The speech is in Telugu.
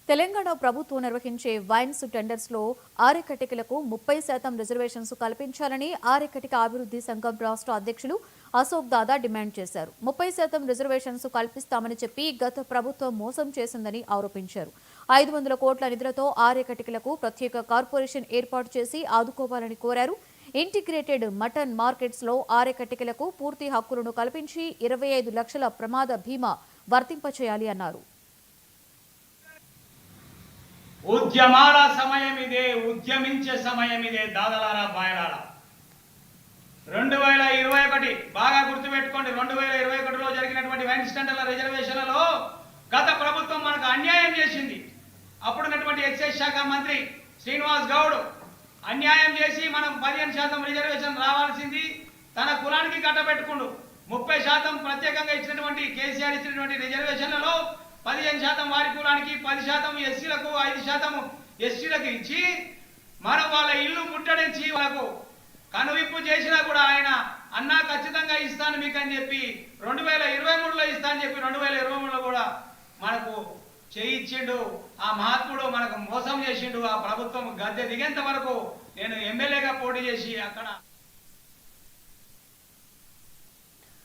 తెలంగాణ ప్రభుత్వం నిర్వహించే వైన్స్ టెండర్స్ లో ఆరెకటికలకు 30% రిజర్వేషన్స్ కల్పించాలని ఆరెకటిక అభివృద్ధి సంఘం రాష్ట్ర అధ్యక్షులు అశోక్ దాదా డిమాండ్ చేశారు. 30% రిజర్వేషన్స్ కల్పిస్తామని చెప్పి గత ప్రభుత్వం మోసం చేసిందని ఆరోపించారు. 500 కోట్ల నిధులతో ఆరెకటికలకు ప్రత్యేక కార్పొరేషన్ ఏర్పాటు చేసి ఆదుకోవాలని కోరారు. ఇంటిగ్రేటెడ్ మటన్ మార్కెట్స్ లో ఆరెకటికలకు పూర్తి హక్కులను కల్పించి 25 లక్షల ప్రమాద బీమా వర్తింపచేయాలి అన్నారు. ఉద్యమాల సమయం ఇదే, ఉద్యమించే సమయం ఇదే. దాదలారా బాయలారా 2021 బాగా గుర్తుపెట్టుకోండి. 2021లో జరిగినటువంటి వైన్స్ టెండర్ల రిజర్వేషన్లలో గత ప్రభుత్వం మనకు అన్యాయం చేసింది. అప్పుడున్నటువంటి ఎక్సైజ్ శాఖ మంత్రి శ్రీనివాస్ గౌడ్ అన్యాయం చేసి మనం 15% రిజర్వేషన్ రావాల్సింది తన కులానికి కట్టబెట్టుకుండు. 30% ప్రత్యేకంగా ఇచ్చినటువంటి కేసీఆర్ ఇచ్చినటువంటి రిజర్వేషన్లలో 15% వారి కులానికి, 10% ఎస్సీలకు, 5% ఎస్టీలకు ఇచ్చి మనం వాళ్ళ ఇల్లు ముట్టడించి వాళ్ళకు కనువిప్పు చేసినా కూడా ఆయన అన్నా ఖచ్చితంగా ఇస్తాను మీకు అని చెప్పి 2023లో ఇస్తానని చెప్పి 2023లో కూడా మనకు చేయించిండు. ఆ మహాత్ముడు మనకు మోసం చేసిండు. ఆ ప్రభుత్వం గద్దె దిగేంత వరకు నేను ఎమ్మెల్యేగా పోటీ చేసి అక్కడ